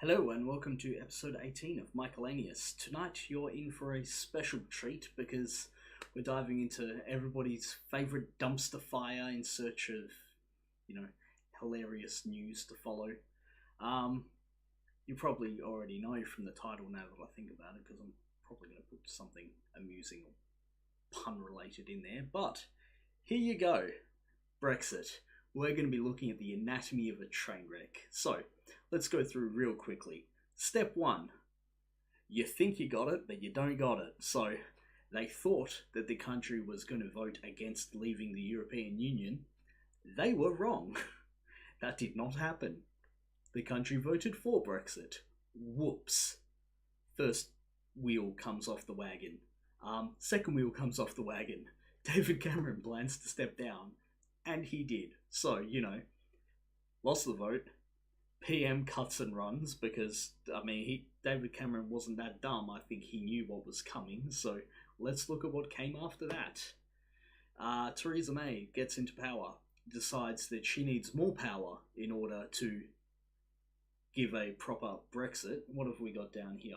Hello and welcome to episode 18 of Michaelanius. Tonight you're in for a special treat because we're diving into everybody's favourite dumpster fire in search of, hilarious news to follow. Um, you probably already know from the title now that I think about it because I'm probably going to put something amusing or pun related in there. But here you go, Brexit. We're going to be looking at the anatomy of a train wreck. So, let's go through real quickly. Step 1. You think you got it, but you don't got it. So, they thought that the country was going to vote against leaving the European Union. They were wrong. That did not happen. The country voted for Brexit. Whoops. First wheel comes off the wagon. Second wheel comes off the wagon. David Cameron plans to step down. And he did. So, lost the vote. PM cuts and runs because, David Cameron wasn't that dumb. I think he knew what was coming. So, let's look at what came after that. Theresa May gets into power, decides that she needs more power in order to give a proper Brexit. What have we got down here?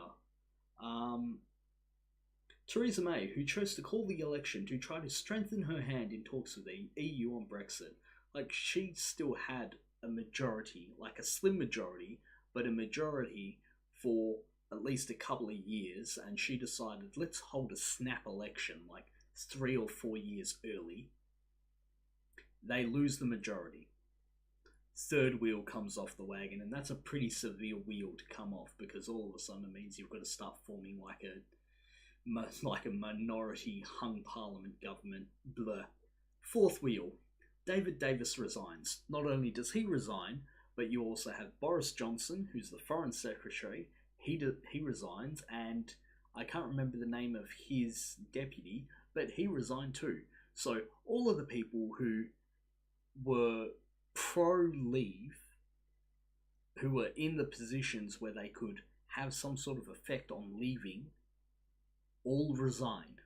Theresa May, who chose to call the election to try to strengthen her hand in talks with the EU on Brexit. She still had a majority, a slim majority, but a majority for at least a couple of years, and she decided, let's hold a snap election, 3 or 4 years early. They lose the majority. Third wheel comes off the wagon, and that's a pretty severe wheel to come off, because all of a sudden it means you've got to start forming like a minority hung parliament government. Blah. Fourth wheel. David Davis resigns. Not only does he resign, but you also have Boris Johnson, who's the Foreign Secretary. He resigns, and I can't remember the name of his deputy, but he resigned too. So all of the people who were pro-leave, who were in the positions where they could have some sort of effect on leaving, all resigned.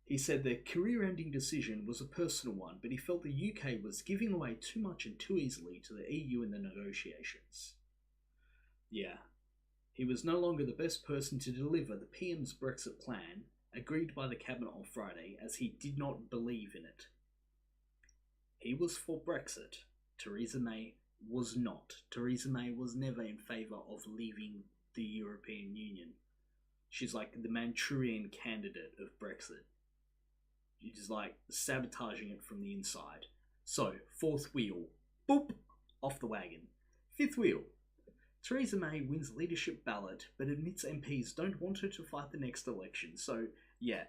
He said their career-ending decision was a personal one, but he felt the UK was giving away too much and too easily to the EU in the negotiations. Yeah. He was no longer the best person to deliver the PM's Brexit plan, agreed by the Cabinet on Friday, as he did not believe in it. He was for Brexit. Theresa May was not. Theresa May was never in favour of leaving the European Union. She's like the Manchurian candidate of Brexit. She's sabotaging it from the inside. So, fourth wheel. Boop! Off the wagon. Fifth wheel. Theresa May wins leadership ballot, but admits MPs don't want her to fight the next election. So, yeah.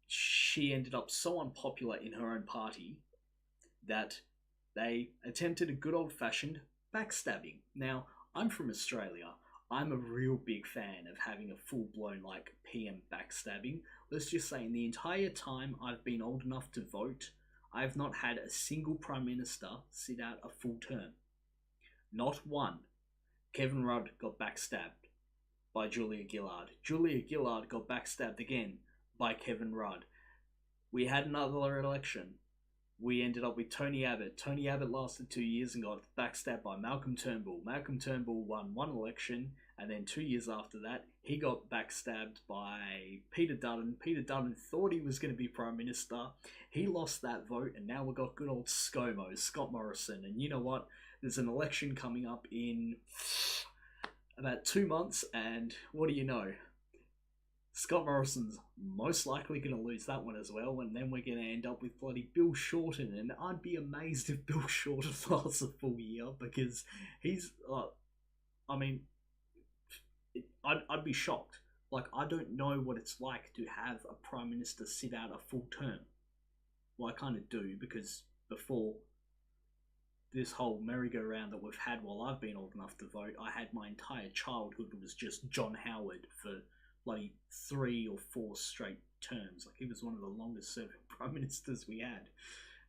She ended up so unpopular in her own party that they attempted a good old-fashioned backstabbing. Now, I'm from Australia. I'm a real big fan of having a full-blown, PM backstabbing. Let's just say in the entire time I've been old enough to vote, I've not had a single Prime Minister sit out a full term. Not one. Kevin Rudd got backstabbed by Julia Gillard. Julia Gillard got backstabbed again by Kevin Rudd. We had another election. We ended up with Tony Abbott. Tony Abbott lasted 2 years and got backstabbed by Malcolm Turnbull. Malcolm Turnbull won one election, and then 2 years after that, he got backstabbed by Peter Dutton. Peter Dutton thought he was going to be Prime Minister. He lost that vote, and now we've got good old ScoMo, Scott Morrison. And you know what? There's an election coming up in about 2 months, and what do you know? Scott Morrison's most likely going to lose that one as well, and then we're going to end up with bloody Bill Shorten, and I'd be amazed if Bill Shorten lasts a full year, because he's, I'd be shocked. I don't know what it's like to have a Prime Minister sit out a full term. Well, I kind of do, because before this whole merry-go-round that we've had while I've been old enough to vote, I had my entire childhood was just John Howard for bloody 3 or 4 straight terms. He was one of the longest serving prime ministers we had.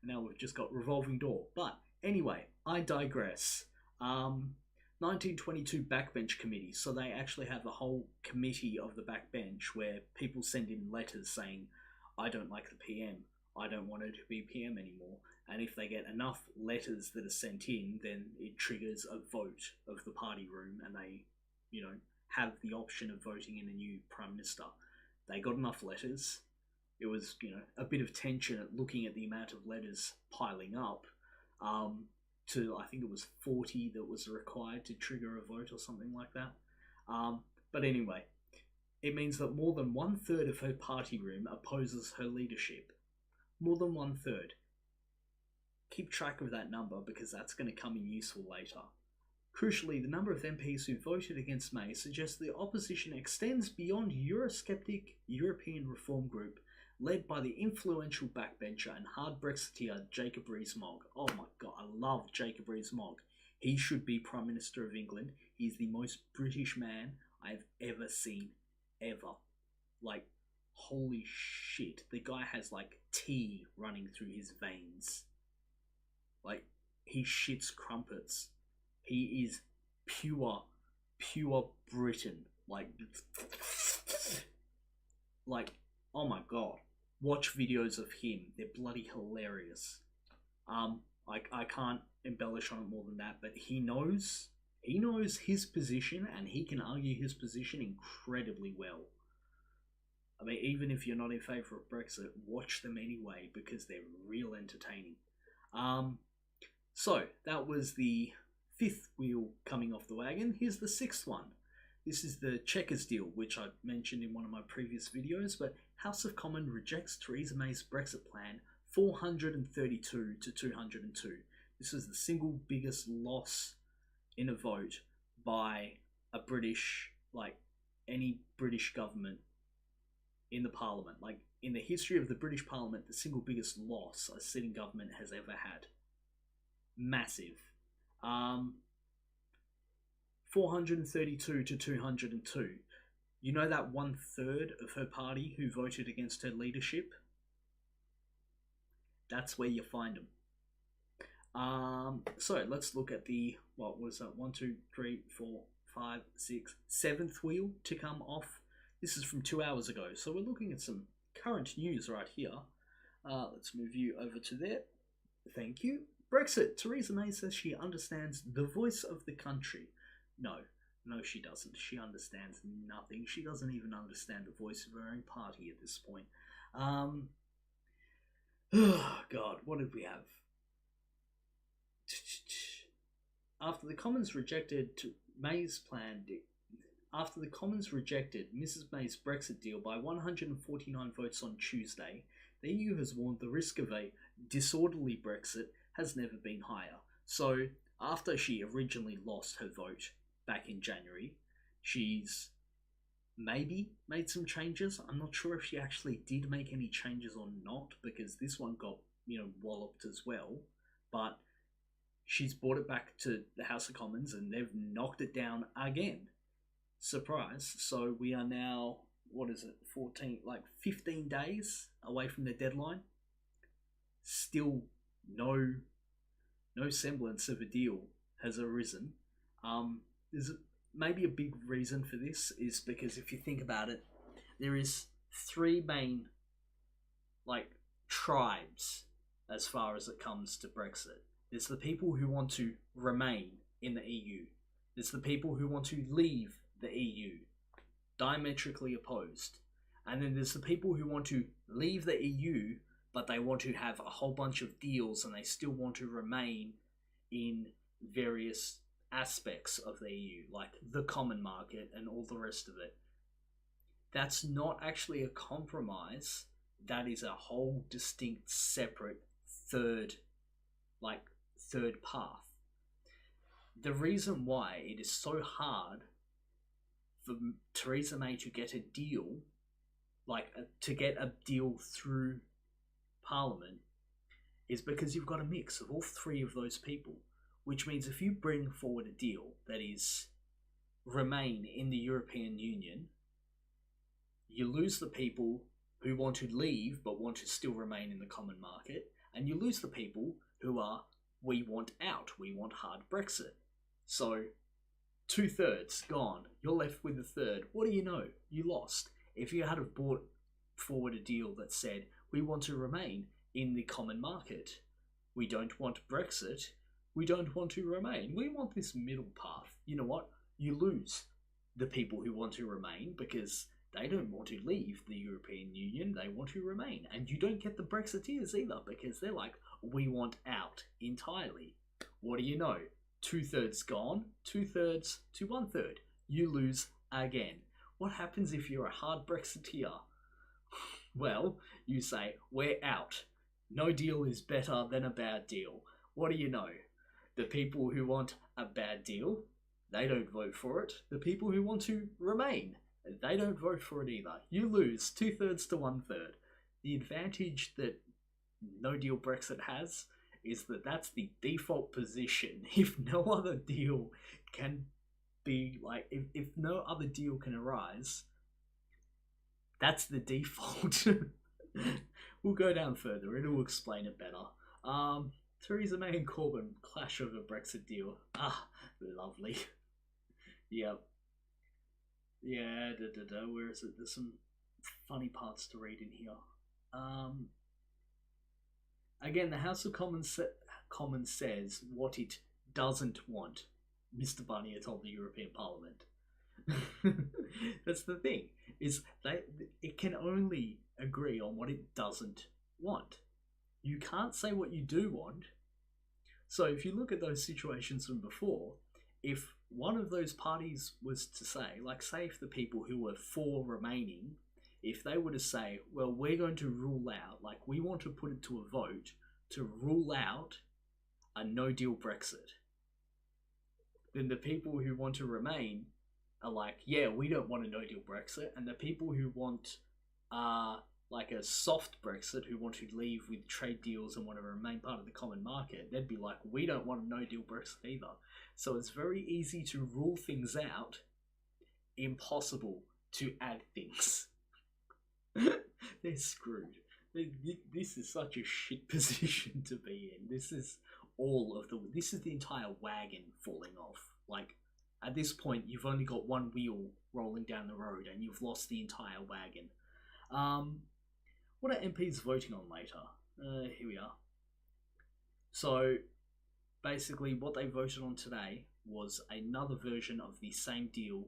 And now we've just got revolving door. But anyway, I digress. 1922 Backbench Committee. So they actually have a whole committee of the backbench where people send in letters saying, I don't like the PM. I don't want her to be PM anymore. And if they get enough letters that are sent in, then it triggers a vote of the party room, and they, have the option of voting in a new prime minister. They got enough letters. It was, a bit of tension at looking at the amount of letters piling up, to, I think it was 40 that was required to trigger a vote or something like that. But anyway, it means that more than 1/3 of her party room opposes her leadership. More than 1/3. Keep track of that number, because that's going to come in useful later. Crucially, the number of MPs who voted against May suggests the opposition extends beyond Eurosceptic European Reform Group, led by the influential backbencher and hard Brexiteer Jacob Rees-Mogg. Oh my god, I love Jacob Rees-Mogg. He should be Prime Minister of England. He's the most British man I've ever seen, ever. Like, holy shit. The guy has, like, tea running through his veins. Like, he shits crumpets. He is pure Britain. Like, oh my god. Watch videos of him. They're bloody hilarious. I can't embellish on it more than that, but he knows his position, and he can argue his position incredibly well. I mean, even if you're not in favour of Brexit, watch them anyway, because they're real entertaining. So, that was the 5th wheel coming off the wagon. Here's the 6th one. This is the Chequers deal, which I mentioned in one of my previous videos, but House of Commons rejects Theresa May's Brexit plan 432 to 202. This is the single biggest loss in a vote by a British, any British government in the Parliament. Like, in the history of the British Parliament, the single biggest loss a sitting government has ever had. Massive. 432 to 202. You know that 1/3 of her party who voted against her leadership? That's where you find them. So let's look at the, what was that, 1, 2, 3, 4, 5, 6, 7th wheel to come off. This is from 2 hours ago, so we're looking at some current news right here. Let's move you over to there. Thank you. Brexit. Theresa May says she understands the voice of the country. No, she doesn't. She understands nothing. She doesn't even understand the voice of her own party at this point. Oh, God, what did we have? After the Commons rejected Mrs. May's Brexit deal by 149 votes on Tuesday, the EU has warned the risk of a disorderly Brexit has never been higher. So, after she originally lost her vote back in January, she's maybe made some changes. I'm not sure if she actually did make any changes or not, because this one got, walloped as well. But she's brought it back to the House of Commons, and they've knocked it down again. Surprise. So we are now, 15 days away from the deadline. Still no semblance of a deal has arisen. There's maybe a big reason for this is because if you think about it, there is 3 main tribes as far as it comes to Brexit. There's the people who want to remain in the EU. There's the people who want to leave the EU, diametrically opposed. And then there's the people who want to leave the EU, but they want to have a whole bunch of deals, and they still want to remain in various aspects of the EU, like the common market and all the rest of it. That's not actually a compromise. That is a whole distinct, separate third path. The reason why it is so hard for Theresa May to get a deal, to get a deal through Parliament, is because you've got a mix of all 3 of those people, which means if you bring forward a deal that is remain in the European Union, you lose the people who want to leave but want to still remain in the common market, and you lose the people who are, we want out, we want hard Brexit. So 2/3 gone, you're left with a third. What do you know? You lost. If you had have brought forward a deal that said, we want to remain in the common market, We don't want Brexit. We don't want to remain. We want this middle path. You know what? You lose the people who want to remain because they don't want to leave the European Union. They want to remain. And you don't get the Brexiteers either because they're like, we want out entirely. What do you know? 2/3 gone, 2/3 to 1/3. You lose again. What happens if you're a hard Brexiteer? Well, you say, we're out. No deal is better than a bad deal. What do you know? The people who want a bad deal, they don't vote for it. The people who want to remain, they don't vote for it either. You lose 2/3 to 1/3. The advantage that no deal Brexit has is that that's the default position. If no other deal can be like, if no other deal can arise, that's the default. We'll go down further. It'll explain it better. Theresa May and Corbyn clash over Brexit deal. Ah, lovely. Yep. Yeah, where is it? There's some funny parts to read in here. Again, the House of Commons says what it doesn't want, Mr. Barnier told the European Parliament. That's the thing, is it can only agree on what it doesn't want. You can't say what you do want. So if you look at those situations from before, if one of those parties was to say, like say if the people who were for remaining, if they were to say, well, we're going to rule out, like we want to put it to a vote to rule out a no-deal Brexit, then the people who want to remain are like, yeah, we don't want a no-deal Brexit, and the people who want like a soft Brexit, who want to leave with trade deals and want to remain part of the common market, they'd be like, we don't want a no-deal Brexit either. So it's very easy to rule things out, impossible to add things. They're screwed. This is such a shit position to be in. This is the entire wagon falling off. Like, at this point, you've only got one wheel rolling down the road and you've lost the entire wagon. What are MPs voting on later? Here we are. So, basically, what they voted on today was another version of the same deal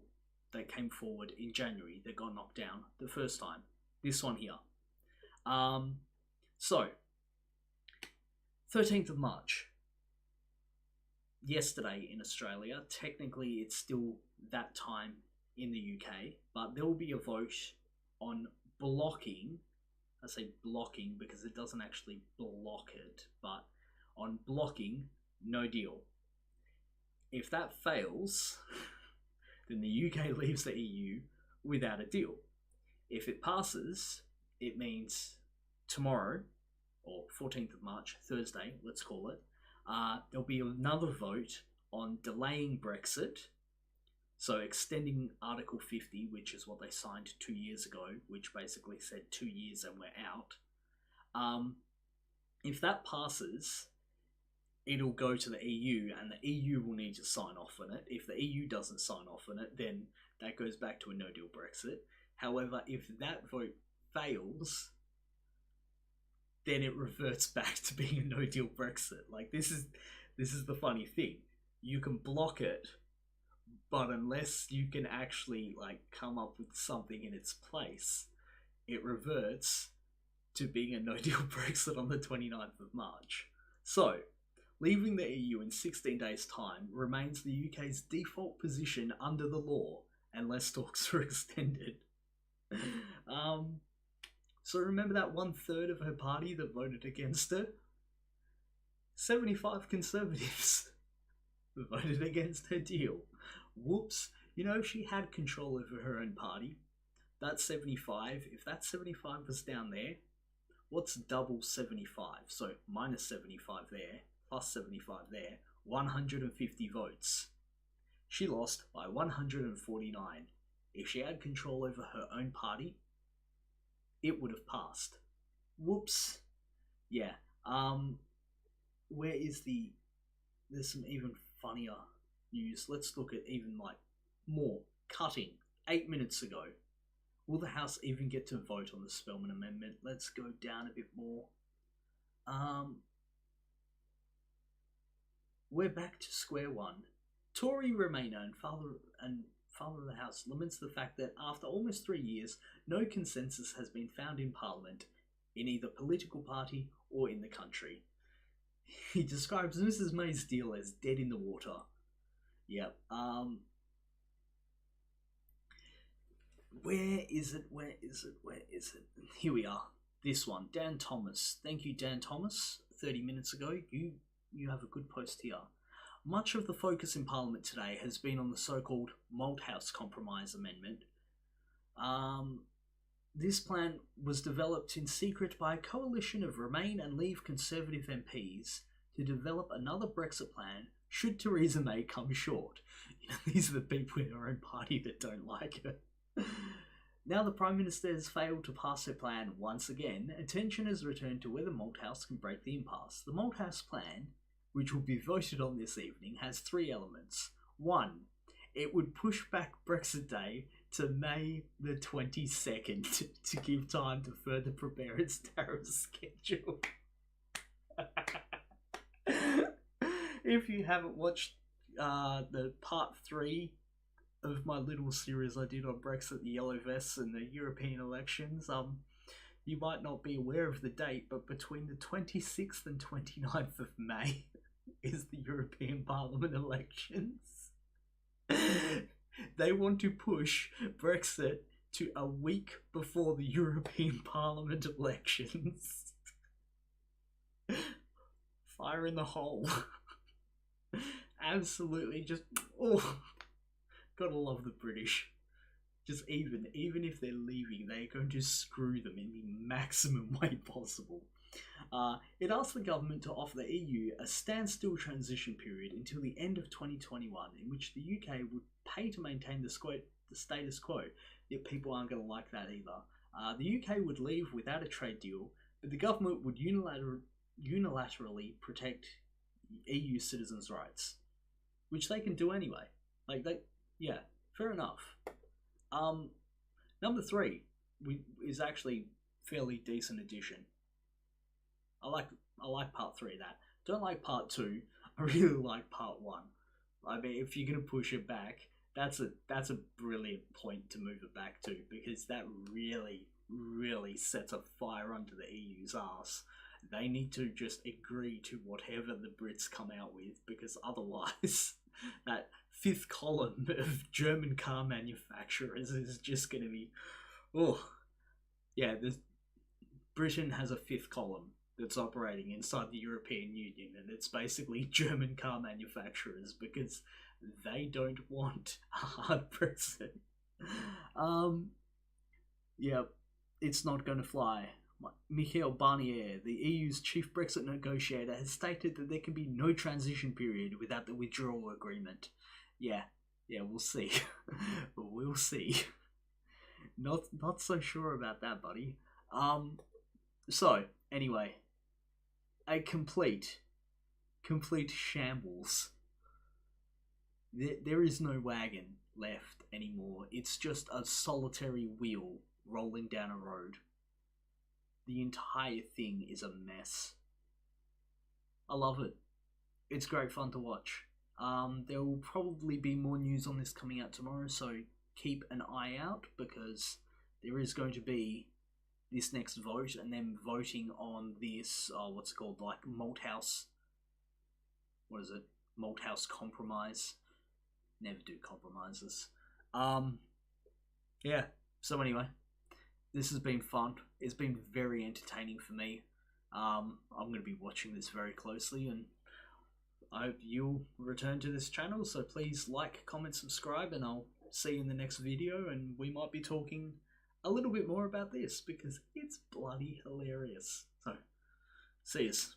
that came forward in January that got knocked down the first time. This one here. So, 13th of March. Yesterday in Australia. Technically, it's still that time in the UK, but there will be a vote on blocking. I say blocking because it doesn't actually block it, but on blocking no deal. If that fails, then the UK leaves the EU without a deal. If it passes, it means tomorrow, or 14th of March, Thursday, let's call it, there'll be another vote on delaying Brexit, so extending Article 50, which is what they signed 2 years ago, which basically said 2 years and we're out. If that passes, it'll go to the EU, and the EU will need to sign off on it. If the EU doesn't sign off on it, then that goes back to a no-deal Brexit. However, if that vote fails, then it reverts back to being a no-deal Brexit. Like, this is the funny thing. You can block it, but unless you can actually like come up with something in its place, it reverts to being a no-deal Brexit on the 29th of March. So, leaving the EU in 16 days' time remains the UK's default position under the law, unless talks are extended. So remember that 1/3 of her party that voted against her? 75 Conservatives voted against her deal. Whoops. You know, if she had control over her own party, that's 75. If that 75 was down there, what's double 75? So minus 75 there, plus 75 there, 150 votes. She lost by 149. If she had control over her own party, it would have passed. Whoops. Yeah. Where is there's some even funnier news. Let's look at even like more. Cutting 8 minutes ago. Will the House even get to vote on the Spellman Amendment? Let's go down a bit more. we're back to square one. Tory Remainer and father of the House laments the fact that after almost 3 years, no consensus has been found in Parliament, in either political party or in the country. He describes Mrs May's deal as dead in the water. Yep. Where is it? Here we are. This one. Dan Thomas. Thank you, Dan Thomas. 30 minutes ago, you have a good post here. Much of the focus in Parliament today has been on the so-called Malthouse Compromise Amendment. This plan was developed in secret by a coalition of Remain and Leave Conservative MPs to develop another Brexit plan should Theresa May come short. You know, these are the people in her own party that don't like her. Now the Prime Minister has failed to pass her plan once again, attention has returned to whether Malthouse can break the impasse. The Malthouse plan, which will be voted on this evening, has 3 elements. 1. It would push back Brexit Day to May the 22nd to give time to further prepare its tariff schedule. If you haven't watched the part 3 of my little series I did on Brexit, the Yellow Vests and the European elections, you might not be aware of the date, but between the 26th and 29th of May is the European Parliament elections. They want to push Brexit to a week before the European Parliament elections. Fire in the hole. Absolutely, just gotta love the British. Just even if they're leaving, they're going to screw them in the maximum way possible. It asked the government to offer the EU a standstill transition period until the end of 2021, in which the UK would pay to maintain the status quo. Yet people aren't going to like that either. The UK would leave without a trade deal, but the government would unilaterally protect EU citizens' rights, which they can do anyway. Yeah, fair enough. Number 3 is actually fairly decent addition. I like part 3 of that. Don't like part 2. I really like part 1. I mean, if you're gonna push it back, that's a brilliant point to move it back to, because that really sets a fire under the EU's ass. They need to just agree to whatever the Brits come out with, because otherwise that 5th column of German car manufacturers is just going to be, Britain has a 5th column that's operating inside the European Union, and it's basically German car manufacturers, because they don't want a hard Brexit. It's not going to fly. Michel Barnier, the EU's chief Brexit negotiator, has stated that there can be no transition period without the withdrawal agreement. Yeah, we'll see. We'll see. Not so sure about that, buddy. So, anyway, a complete shambles. There is no wagon left anymore. It's just a solitary wheel rolling down a road. The entire thing is a mess. I love it. It's great fun to watch. There will probably be more news on this coming out tomorrow, so keep an eye out, because there is going to be this next vote, and then voting on this, Malthouse. What is it? Malthouse Compromise. Never do compromises. So anyway, this has been fun. It's been very entertaining for me. I'm going to be watching this very closely, and I hope you'll return to this channel. So please like, comment, subscribe, and I'll see you in the next video. And we might be talking a little bit more about this, because it's bloody hilarious. So, see yous.